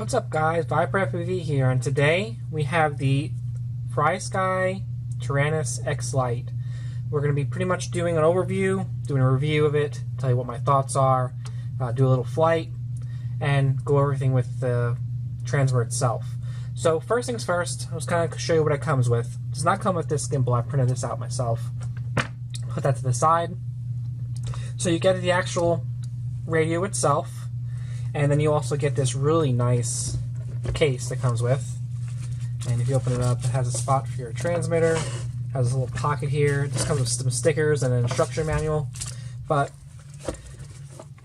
What's up guys, Viper FPV here, and today we have the Frsky Taranis X-Lite. We're going to be pretty much doing an overview, doing a review of it, tell you what my thoughts are, do a little flight, and go over everything with the transmitter itself. So first things first, I'll just kind of show you what it comes with. It does not come with this gimbal. I printed this out myself. Put that to the side. So you get the actual radio itself, and then you also get this really nice case that comes with. And if you open it up, it has a spot for your transmitter. It has a little pocket here. It just comes with some stickers and an instruction manual. But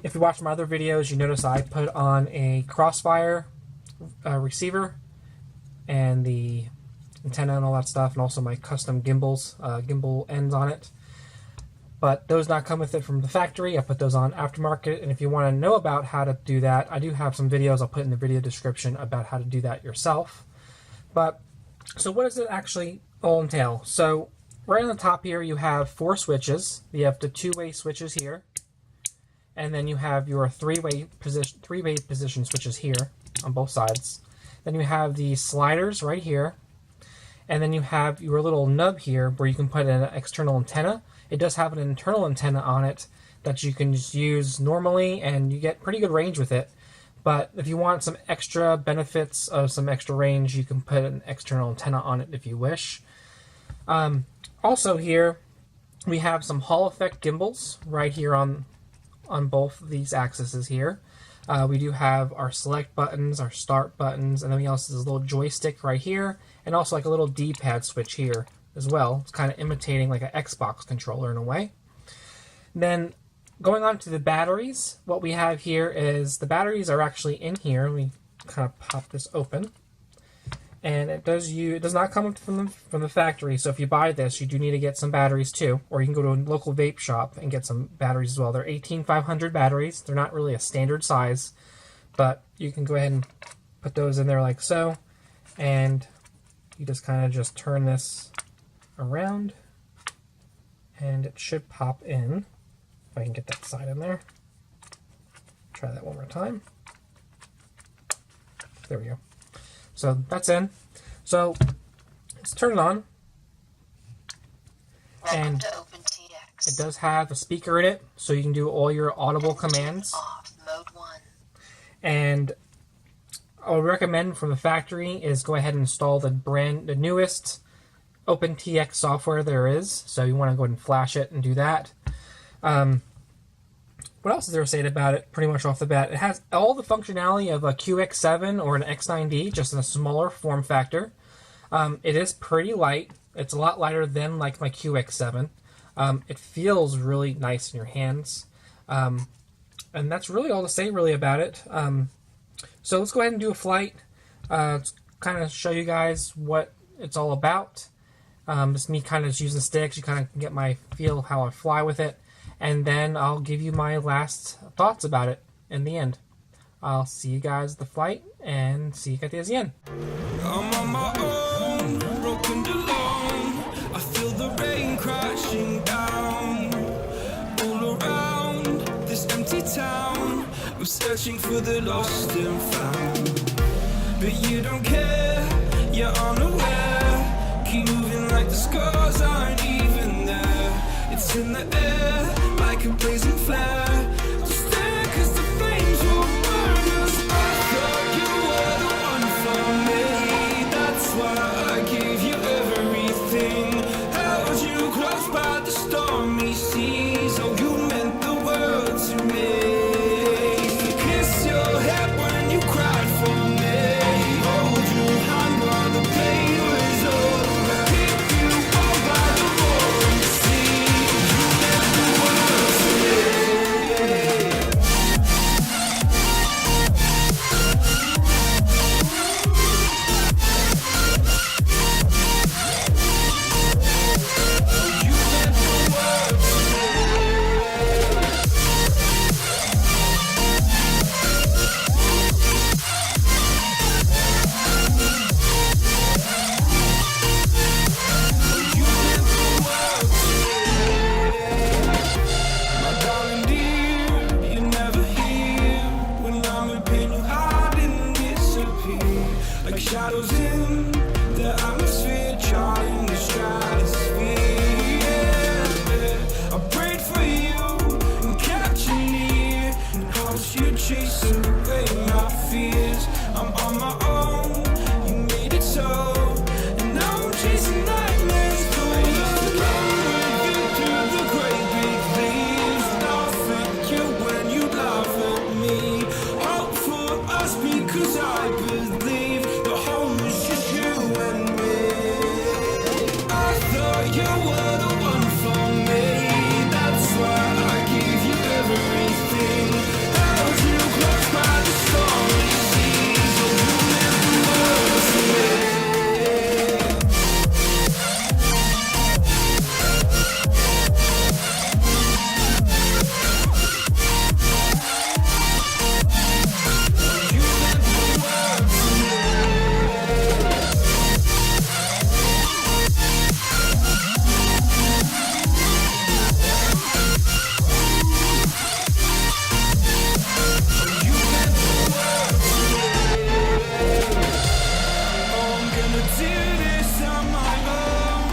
if you watch my other videos, you notice I put on a crossfire receiver and the antenna and all that stuff, and also my custom gimbal ends on it. But those not come with it from the factory. I put those on aftermarket, and if you want to know about how to do that, I do have some videos I'll put in the video description about how to do that yourself. But so what does it actually all entail? So right on the top here you have 4 switches. You have the 2-way switches here, and then you have your 3-way position switches here on both sides. Then you have the sliders right here, and then you have your little nub here where you can put an external antenna. It does have an internal antenna on it that you can just use normally, and you get pretty good range with it. But if you want some extra benefits of some extra range, you can put an external antenna on it if you wish. Also here, we have some Hall effect gimbals right here on both of these axes here. We do have our select buttons, our start buttons, and then we also have this little joystick right here, and also like a little D-pad switch here as well. It's kind of imitating like an Xbox controller in a way. Then going on to the batteries, what we have here is the batteries are actually in here. Let me kind of pop this open, and it does not come from the factory. So if you buy this, you do need to get some batteries too, or you can go to a local vape shop and get some batteries as well. They're 18500 batteries. They're not really a standard size, but you can go ahead and put those in there like so, and you just kind of just turn this around, and it should pop in. If I can get that side in there. Try that one more time. There we go. So that's in. So let's turn it on. And it does have a speaker in it, so you can do all your audible commands. Mode 1. And I would recommend from the factory is go ahead and install the newest OpenTX software there is. So you want to go ahead and flash it and do that. What else is there to say about it? Pretty much off the bat, it has all the functionality of a QX7 or an X9D, just in a smaller form factor. It is pretty light. It's a lot lighter than like my QX7. It feels really nice in your hands, and that's really all to say really about it. So let's go ahead and do a flight. Let's kind of show you guys what it's all about. Just me kind of just using sticks. You kind of get my feel of how I fly with it. And then I'll give you my last thoughts about it in the end. I'll see you guys at the flight, and see you guys at the end. I'm on my own, broken alone. I feel the rain crashing down all around this empty town. I'm searching for the lost and found, but you don't care, you're unaware. Keep moving like the scars aren't even there. It's in the air like a blazing flare. Just there 'cause the flames will burn us. I thought you were the one for me. That's why I gave you everything. Held you close by the stormy seas. Oh, you meant the world to me. Kiss your head when you cried for me. Hold your hand while the pain was over. Keep you warm by the roaring sea. You meant the world to me. you chase away my fears. I'm on my own, you made it so, and now I'm chasing nightmares. I used to run with you through the great big leaves, laugh at you when you laugh at me. Hope for us because I believe the home is just you and me. I thought you were the one for me, that's why I gave you everything. Held you close by the stormy seas, oh you meant the world to me. You meant the world to me. You meant the world to me. Oh, I'm gonna do this on my own.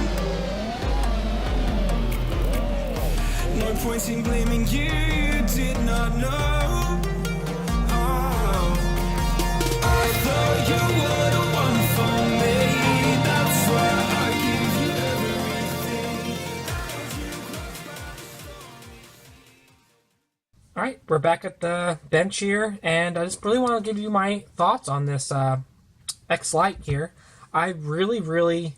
No point in blaming you, you did not know. Oh, I thought you were the one for me, that's why I gave you everything. Held you close by the stormy. Alright, we're back at the bench here, and I just really want to give you my thoughts on this X-Lite here. I really, really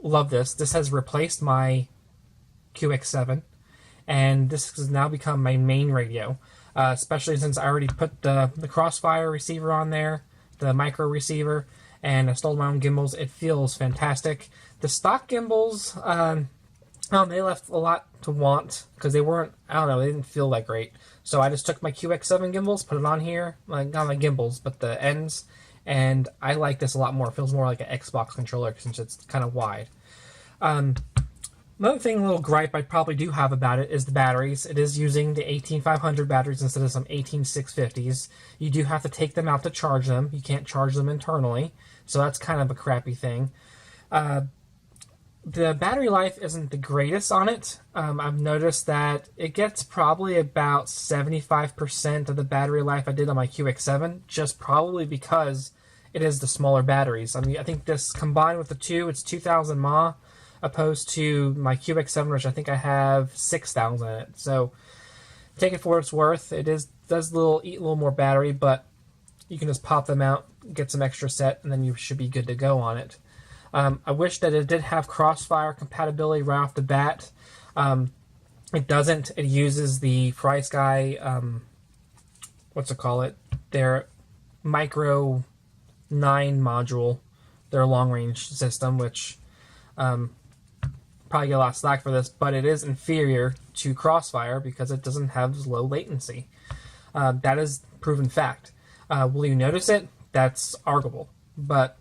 love this. This has replaced my QX7, and this has now become my main radio, especially since I already put the Crossfire receiver on there, the micro receiver, and installed my own gimbals. It feels fantastic. The stock gimbals, they left a lot to want because they weren't, I don't know, they didn't feel that great. So I just took my QX7 gimbals, put it on here, like not my gimbals, but the ends, and I like this a lot more. It feels more like an Xbox controller since it's kind of wide. Another thing, a little gripe I probably do have about it is the batteries. It is using the 18500 batteries instead of some 18650s. You do have to take them out to charge them. You can't charge them internally, so that's kind of a crappy thing. The battery life isn't the greatest on it. I've noticed that it gets probably about 75% of the battery life I did on my QX7, just probably because it is the smaller batteries. I mean, I think this combined with the two, it's 2000 mAh, opposed to my QX7, which I think I have 6,000 in it. So take it for what it's worth. It does eat a little more battery, but you can just pop them out, get some extra set, and then you should be good to go on it. I wish that it did have Crossfire compatibility right off the bat. It doesn't. It uses the Frsky, their Micro 9 module, their long-range system, which probably get a lot of slack for this, but it is inferior to Crossfire because it doesn't have low latency. That is proven fact. Will you notice it? That's arguable, but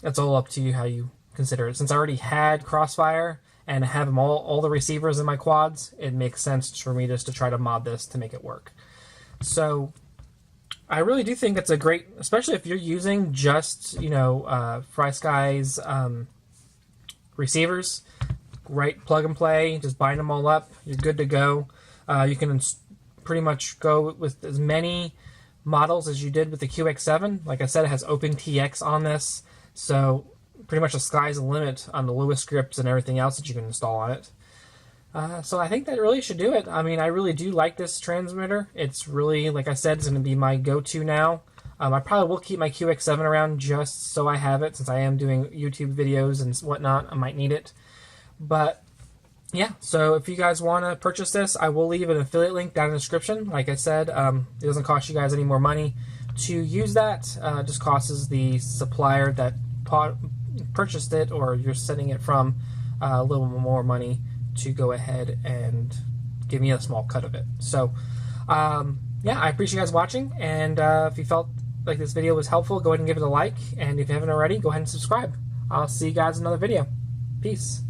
it's all up to you how you consider it. Since I already had Crossfire and have them all the receivers in my quads, it makes sense for me just to try to mod this to make it work. So I really do think it's a great, especially if you're using just, Frsky's receivers, right, plug and play, just bind them all up, you're good to go. You can pretty much go with as many models as you did with the QX7. Like I said, it has OpenTX on this, so pretty much the sky's the limit on the Lewis scripts and everything else that you can install on it. So I think that really should do it. I mean, I really do like this transmitter. It's really, like I said, it's going to be my go-to now. I probably will keep my QX7 around just so I have it, since I am doing YouTube videos and whatnot. I might need it. But yeah, so if you guys want to purchase this, I will leave an affiliate link down in the description. Like I said, it doesn't cost you guys any more money to use that. It just costs the supplier that purchased it, or you're sending it from, a little more money to go ahead and give me a small cut of it. So yeah, I appreciate you guys watching, and if you felt like this video was helpful, go ahead and give it a like, and if you haven't already, go ahead and subscribe. I'll see you guys in another video. Peace.